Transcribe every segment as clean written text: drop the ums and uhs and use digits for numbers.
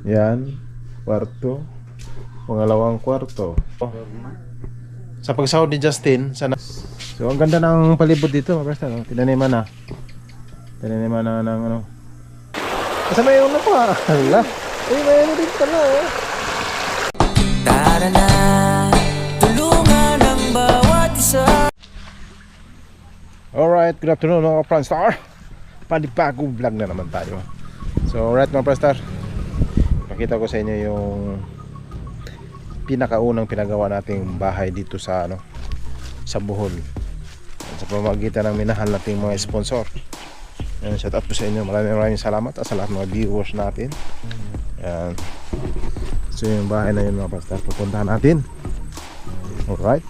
Yan, kwarto. Pangalawang kwarto. Sa pagsahod ni Justin, sana. So ang ganda ng palibot dito, mga basta, no? Tinaniman na. Tinaniman na ng ano. Kasama yung ano pa. Hala. Uy, may ano din pala, oh. Tara na, tulungan ang bawat isa. Alright, good afternoon mga Franstar. Panibagong vlog na naman tayo. So alright mga Franstar, pakita ko sa inyo yung pinakaunang pinagawa nating bahay dito sa ano, sa Bohol. Sa pamamagitan ng minahal nating mga sponsor. Yan, shout out po sa inyo. Maraming salamat sa lahat ng mga viewers natin. Yan. So yung bahay na yun mga Franstar, pupuntahan natin. Alright.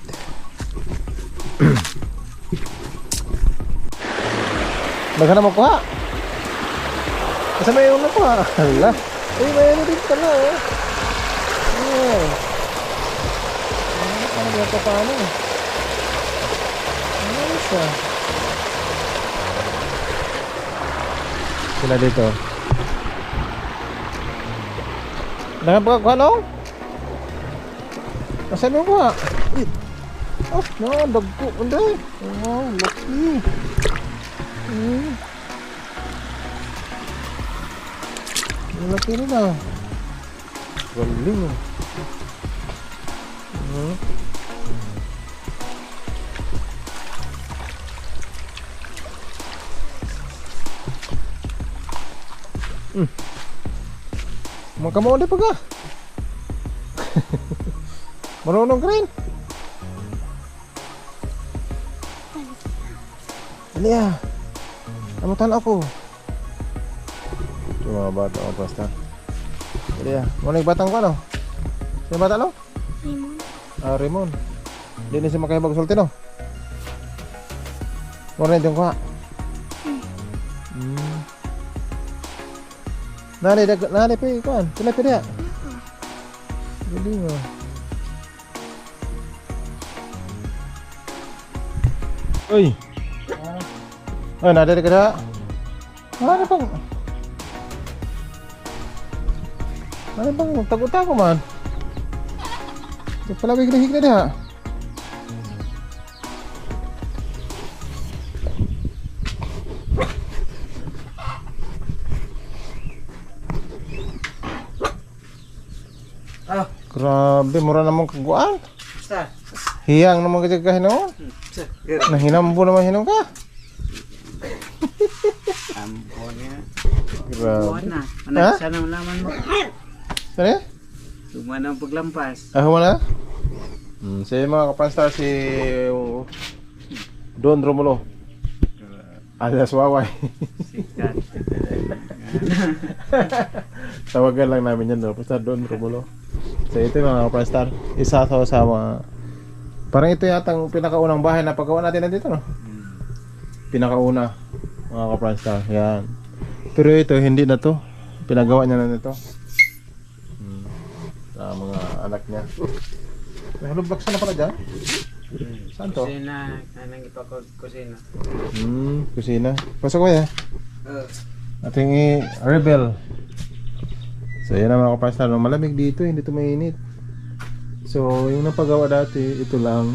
Maghanap mo kuha. Kasama yung nakuha. Hala. Uy, may ano din pala, oh. Oh. Ano ba ito paano? Ano isa? Sila dito. Dahan pa kuha, no? Kasama yung kuha. Oh, no, dagko. Anday. Oh, lucky. Malaki rin ah. Galing ah. Makamuli pa ka. Marunong ka rin. Dali ah. Namutan ako. Ito mga bata mga pasta. Dali ah. Muna yung batang ko ano? Sino bata no? Raymond. Ah, Raymond. Hindi na siya makahibag sulti no? Muna yung kuha. Nali pa ikuan. Sila pa diya. Galing mo. Uy. Ay, nadali ka na. Ano pang? Ano pang magtago-tago man? Ito pala bigla-hig na diha. Ah, grabe, mura namang kaguan. sa. Hiyang naman kasi kahinom. Nahinambo naman hinom ka. Ampon ya. Grabe. Na. Ha? Anak sana malaman mo. Saan Sumana ang paglampas. ah, wala? Sa mga kapanstar si Don Romulo alias Waway. Sikat. Tawagan lang namin yan, no? Basta Don Romulo. So ito yung mga kapanstar, isa sa mga parang ito yatang pinakaunang bahay na paggawa natin nandito, no? Pinakauna mga kapanstar, yan. Pero ito hindi na to, pinagawa niya na nito. Sa mga anak niya. May hollow blocks na pala dyan? Saan to? Kusina. Anong kusina. Kusina. Pasok ko ya. Ating i-rebel. So yan ang mga kapastar. Malamig dito, hindi ito mainit. So yung napagawa dati, ito lang.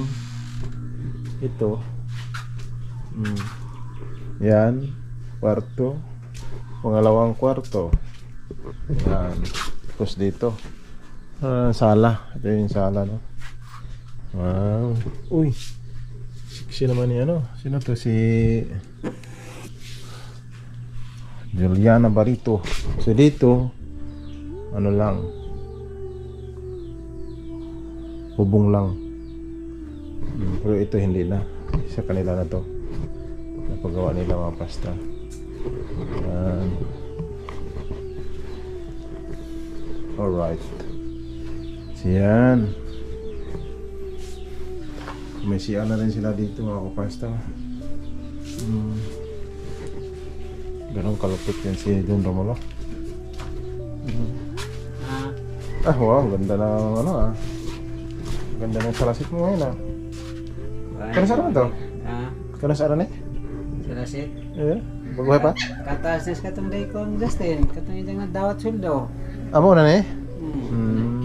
Ito. Yan. Kwarto. Pangalawang kwarto. Yan. Tapos dito. Sala. Ito yung sala, no? Wow. Uy. Sino naman ni ano? Sino to? Si Juliana Barito. So dito ano lang, bubong lang. Pero ito hindi na, sa kanila na to, napagawa nila mga pasta. Yan. Alright. Siyan. May siya na rin sila dito mga kapasta. Ganun kalupit yan si Don Romulo. Ah, wow, ganda ng ano ah. Ganda ng salasit mo ngayon ah. Kano saan naman to? Ah, Kano saan na eh? salasit. Eh? Baguhay pa? Katasis katong day ko ang Justin. Katong itang nadawat suldo. Amo na ni?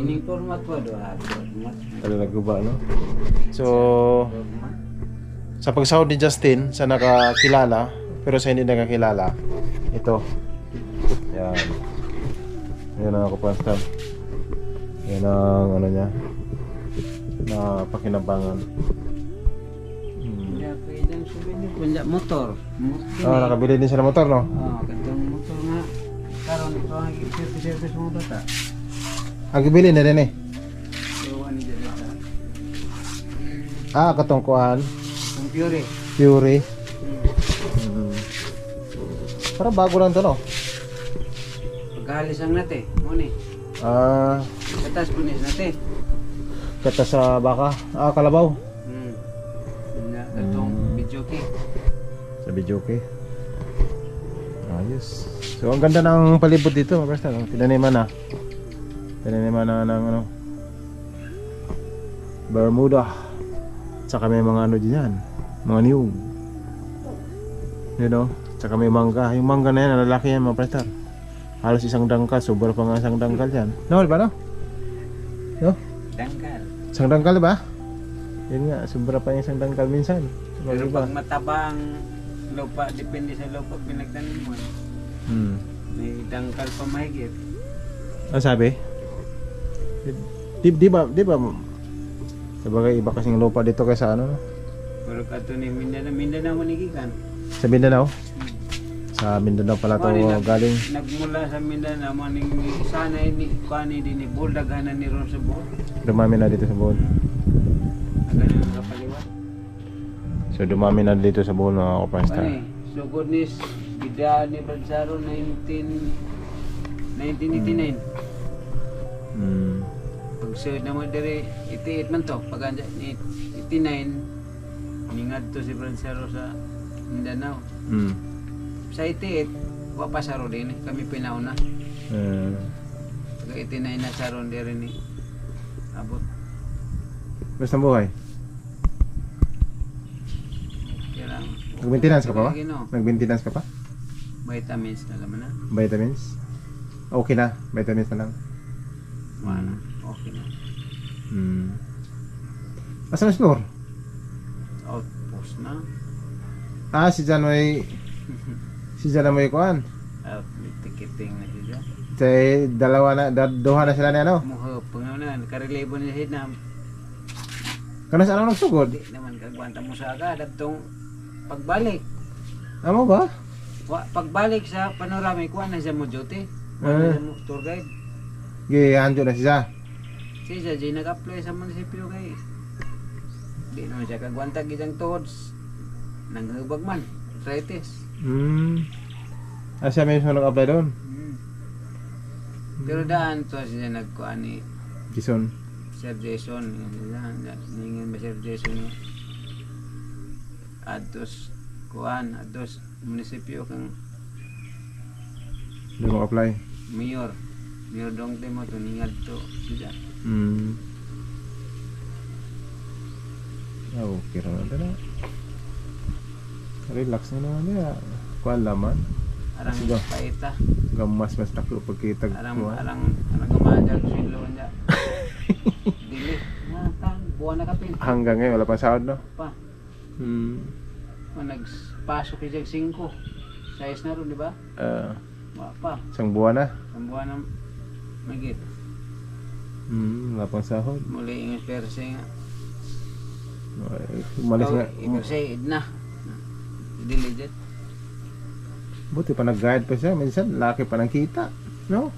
Kining format po do. Format. Ano nagguba, no? So, sa pagsahod ni Justin, sa nakakilala, pero sa hindi nakakilala, ito. Yan. Yan ang kapastan. Yan ang ano niya, na pakinabangan. Kaya pwedeng sabihin punja motor. Ah, nakabili din siya ng motor, no? Katong motor nga. Karon ito ang service mga bata. Ang bili na din eh. Ewan ni dito. Ah, katungkuan. Ang Fury. Fury. Parang bago lang to, no? Pagkahalis ang nate. Muni. Ah, Katas punis nate. kata sa baka. Ah, kalabaw. Katong video key. Sa Bijoke. Ayos. So, ang ganda ng palibot dito, mga basta, no? Tinaniman na. Tinaniman na ng ano, Bermuda. Tsaka may mga ano dyan, mga niyog. You know? Tsaka may mangga. Yung mangga na yan, lalaki yan, mga prestar. Halos isang dangkal, sobra pa nga isang dangkal yan. No, di ba, no? No? Dangkal. Isang dangkal, di ba? Yun nga, sobra pa yung isang dangkal minsan. Pero Diba? pag matabang lupa, depende sa lupa pinagtanim mo. May dangkal pa mahigit. Ano sabi? Di ba sabagay iba kasing lupa dito kaysa ano, no? Pero kato ni Mindanao manigikan. Sa Mindanao? Sa Mindanao pala to galing. Nagmula sa Mindanao maning sana ini kuani din ni Buldaghanan ni ron sa buo. Dumami na dito sa Bohol. Agad ang kapaliwan. So dumami na dito sa Bohol, mga kapasta. Ani, sugod ni Bida ni Bansaro 1989. Pag-sud naman diri 88 man to. Pag ni 89 ningad to si Bansaro sa Mindanao. Sa 88 wa pa saro din kami pinauna. Pag 89 na saron diri ni abot. Basta buhay. Kaya lang. Nag-maintenance ka pa ba? Gino. Nag-maintenance ka pa? Vitamins na naman na. Vitamins? Okay na, vitamins na lang. Wala. Okay na. Asan na si Nor? Outpost na. Ah, si Jan may kuhan. Out may ticketing na siya. Say, dalawa na, duha na sila ni ano? Muhapang naman na. Karelebo na siya na. Kanas anong nagsugod? Di naman kagwanta mo sa agad. At tong pagbalik. Amo ba? Pagbalik sa panorama, kuha na siya mo duty. Kuha na siya mo tour guide. Gihanjo na siya. Siya di nag-apply sa munisipyo kay. Di naman siya kagwanta gitang tods. Nanghubag man. Arthritis. Ah, siya mismo nag-apply doon? Pero daan to siya nagkuha ni Gison. Sir Jason. Ningin ba Sir Jason yun? Ados kuhan, ados munisipyo kang Doon mag-apply. mayor dong mo to ningad to siya. Ah, okay naman na. Relax na naman niya. Kuhan laman. Arang Sige. paita. Gamas mas taklo pagkitag Arang kuhan. gamadag silo niya. Dili. Buwan na kapin. Hanggang ngayon wala pa sahod, no? Pa. Nagpasok siya 5. Size na ron, di ba? Wala pa. Isang buwan na. Ang buwan na magit. Wala pang sahod. Muli yung perse nga. Umalis nga. Perse, idna. Dili jet. Buti pa nag-guide pa siya. Minsan, laki pa ng kita. No?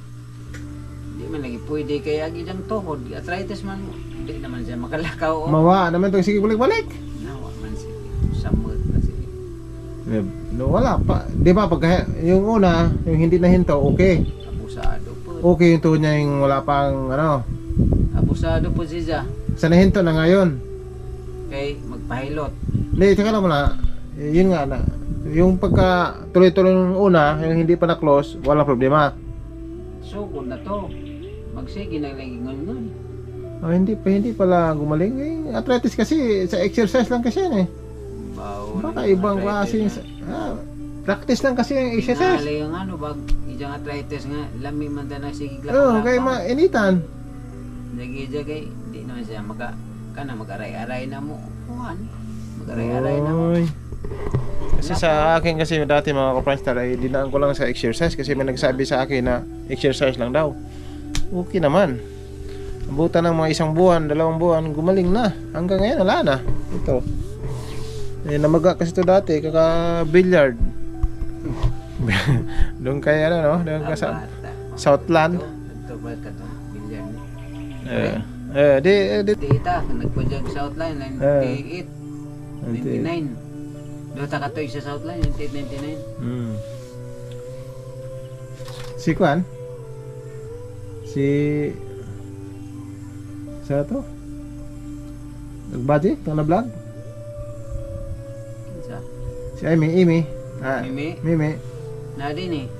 Di man lagi pwede kaya gidang tuhod. Arthritis man. Di naman siya makalakaw. Mawa naman ito. Sige, balik-balik. Nawa man siya. Samot na siya. No, wala pa. Di ba, pag yung una, yung hindi na hinto, okay. Abusado po. Okay yung tuhod niya yung wala pang, ano. Abusado po siya. Sa nahinto na ngayon. Kay magpahilot. Hindi, tsaka lang muna. Yun nga na. Yung pagka tuloy-tuloy ng una, yung hindi pa na-close, walang problema. Sugod na to. Magsige na lagi ngon. Oh, hindi pala gumaling. Eh, arthritis kasi, sa exercise lang kasi yan eh. Bawo. Baka ibang klase. Practice lang kasi ang exercise. Nalay yung ano, bag ijang arthritis nga, lami man ta na sige Oo, kay mainitan. Nagija kay, di naman siya mag-aray-aray na mo. Kuhan, mag-aray-aray na mo. Oy. Kasi sa akin kasi dati mga ka-Friendstar ay dinaan ko lang sa exercise kasi may nagsabi sa akin na exercise lang daw. Okay naman. Abutan ng mga 1 buwan, 2 buwan, gumaling na. Hanggang ngayon, wala na. Ito. Eh, namaga kasi ito dati, kaka-billiard. Doon kay ano, no? Doon ka sa Southland. Ito ba ka to? Bilyan. Di. Tita, nagpa-jog sa outline, 98, 99. Doon ta katoy sa Southline, 98, 99. Si Kwan? Sa to? Nagbati? Ito na vlog? Kinsa? Si Amy. Mimi? Mimi. Na din eh.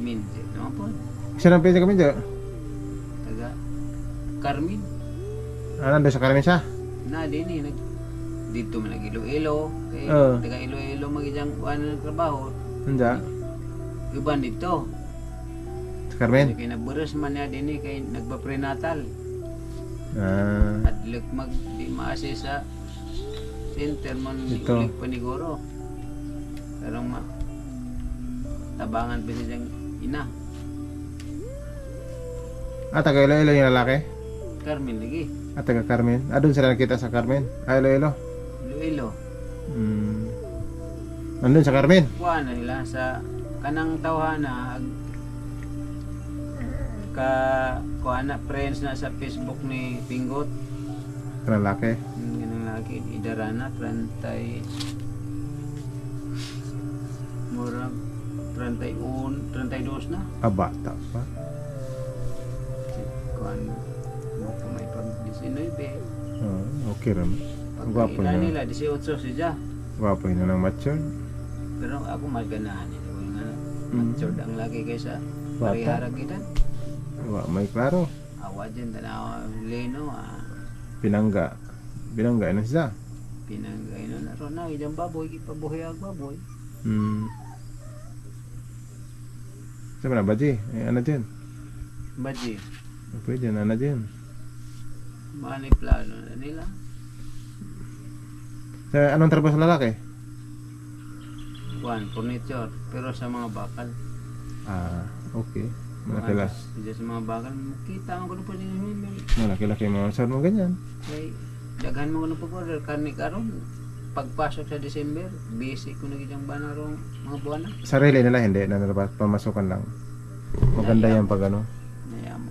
Minti. Naman po. Siya nang pwede kami dyan? Taga Carmen. Nandun sa Carmen siya? Na din eh. Dito man nag-Iloilo. Taga Iloilo magijang ano ng trabaho. Nanda? Iban dito. Sa Carmen? Kaya naburas man niya din eh. Kaya nagpa-prenatal. At mag di maasi sa center man Ito. ulit paniguro. Pero tabangan pa siyang ina. Taga Iloilo yung lalaki? Carmen lagi. Taga Carmen? Doon sila nakita sa Carmen? Iloilo? Iloilo. Nandun sa Carmen? Kuha na nila sa kanang tawhana ka kuha na friends na sa Facebook ni Pingot. Lalaki? Ganang lagi idarana 30 murag 31, 32 na. Bata pa. Kuha na mo pa may pag 19. Okay rin. Pag Gwapo ina niya. nila 18 siya. Gwapo yun na ng mature. Pero ako maganahan nila ko nga matured ang lagi kaysa Bata. parihara kita. May klaro. Awa dyan tanaw leno Pinangga na siya. pinanggay na ron na ijang baboy ipabuhay ang baboy. Saan na ba di? Ano din? Baji Pwede na din. mani plano na nila. Anong trabaho sa lalaki? Kuan furniture pero sa mga bakal. Okay. Malaki-laki. Diyan sa mga bakal kita ang kuno pa din ni Malaki-laki mga sir mo ganyan. kay daghan mo kuno pag-order karni karon pagpasok sa December busy ko na gijang banarong mga buwan na. Sarili nila hindi na dapat pamasukan lang. Maganda yan pag ano. Nayamo.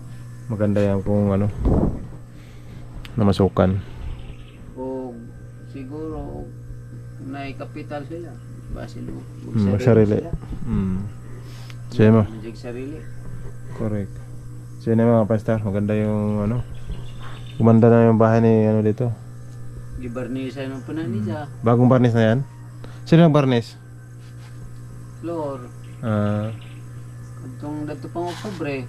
Maganda yan kung ano namasukan. O siguro na kapital sila. Base lo. Sarili. Siya mo. Magic sarili. Correct. So yun mga pastor, maganda yung ano. Gumanda na yung bahay ni ano dito. Gibarnisa ng panani sa Bagong barnis na yan. Sino yung barnis? floor. Itong dato pang Oktubre.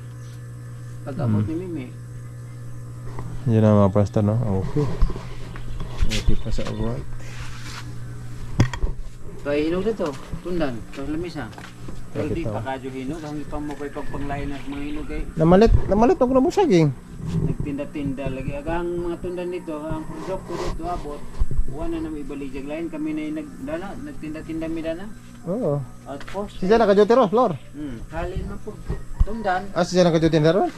Pag-abot ni Mimi. Yun na mga pastor, no? Okay. Okay pa sa award. Ito ay hinog na to. Tundan. Ito ang lamisa. Pero di Ito. pa kadyo hinog. Ang ipang mo pa'y pagpanglayan at mga hinog ay Namalit ako na mo saging. nagtinda-tinda lagi. Agang mga tundan nito, ang product ko dito abot. Buwan na naman ibalijag lain. Kami na nagtinda-tinda mi dana. Oo. Outpost. Si Jana ka-duty ro, Flor. Halin man po. Tundan. Si Jana ka-duty na ron.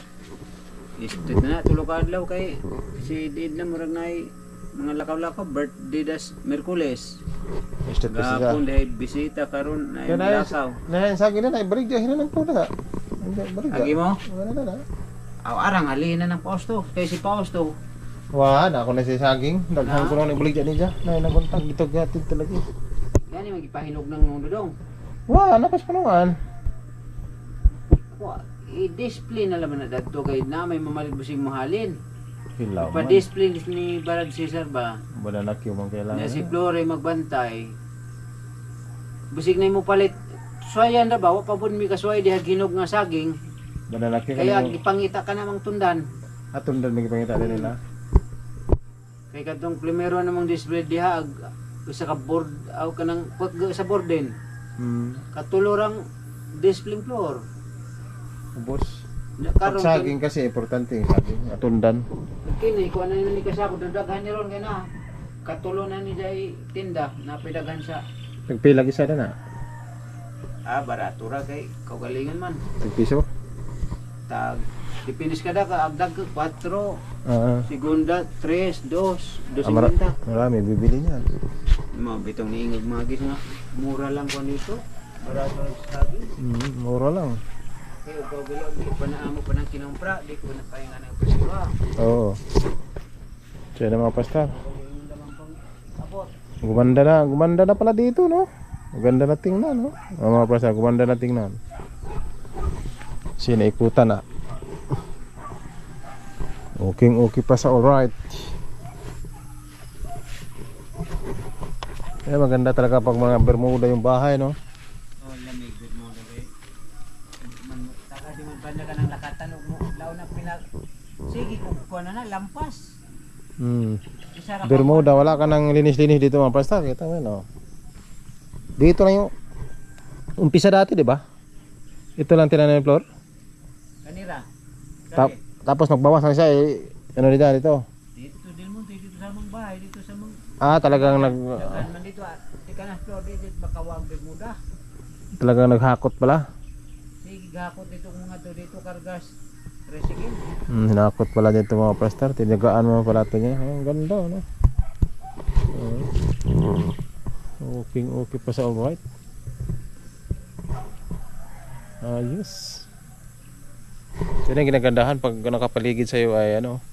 Istit na tulog adlaw kay si Did na murag nay mga lakaw-lakaw birthday das Merkules. Estet pa siya. Gapon dahil bisita karon na Kaya lakaw. na saging na ibalik dia hinan po na. Hindi balik. Agi mo? Wala na. Aw arang halina ng Pausto. Kay si Pausto. Na ako na si saging. Daghan ko na ibalik dia niya. Na nagunta dito gatid talaga. Yan yung magipahinog ng dudong. Napas panungan. I-display na laman na dagto kay na may mamalit busing mahalin. Hilaw man. Pa-display ni Barad Cesar ba? Bananak yung mga kailangan. Na si Flore magbantay. Busig na mo palit. Swayan na ba? Wa pa pud mi kasway diha ginog nga saging. Bananak yung Kaya gipangita ka namang tundan. atong dal may pangita nila. Kay kadtong primero namang display diha usa ka board aw kanang sa board din. Katulorang discipline floor. Ubos. Karon Saging kasi importante yung saging. Atundan. kini ko na ni kasako daghan ni ron kay na. Katulo na ni jay tinda na pidaghan sa Nagpilag isa na. barato ra kay kaugalingan man. Nagpiso. Tag dipinis kada ka agdag 4, segunda 3, 2, 2.50. Marami bibili niyan. Mga bitong niingog mga gis nga mura lang ko nito. Barato ra sa saging. Mura lang. Kaya ikaw bilog, di pa naamo pa ng kinumpra, di ko na kaya nga ng presyo. Oo. Siya na mga pastor. Yung lamang pang abot. Gumanda na pala dito, no? Maganda na tingnan, no? Mga pastor, gumanda na tingnan. Sinaikutan na. Okay pa sa alright. Maganda talaga pag mga Bermuda yung bahay, no? Oh, lamig good mo gabi. Taka di man banda ka ng lakatan mo. Lao na pinag sige ko na lampas. Isa ra Bermuda, wala ka nang linis-linis dito mga pastor. Kita mo yun, no? Dito lang yung umpisa dati, di ba? Ito lang tinanim yung floor. kanira. Tapos nagbawas na siya, ano dito? Dito din mo dito sa mong bahay, dito sa mong Talagang dagan man dito di ka na floor dito makawang Bermuda. talagang naghakot pala. Sige gahapon dito kung nga to dito kargas resigin. Hinakot pala dito mga pastor. Tinagaan mo pala ito niya. Ang ganda, no? Okay pa sa alright. Ayos. So yung ginagandahan pag nakapaligid sa iyo ay ano,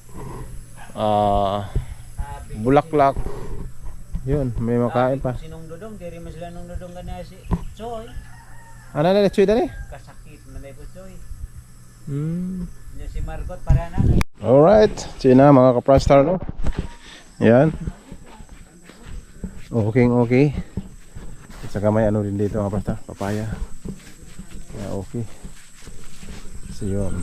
bulaklak. Yun, may makain pa. Sinong dudong, diri man sila nung dudong ganaya si Choy. Ano na let's dali? Kasakit man dai ko Choy. Nya Hmm. si Margot para na. Alright, sina mga kaprastar, no? Yan. Okay. At saka may ano rin dito mga kaprastar, papaya. Yeah, okay. So yun.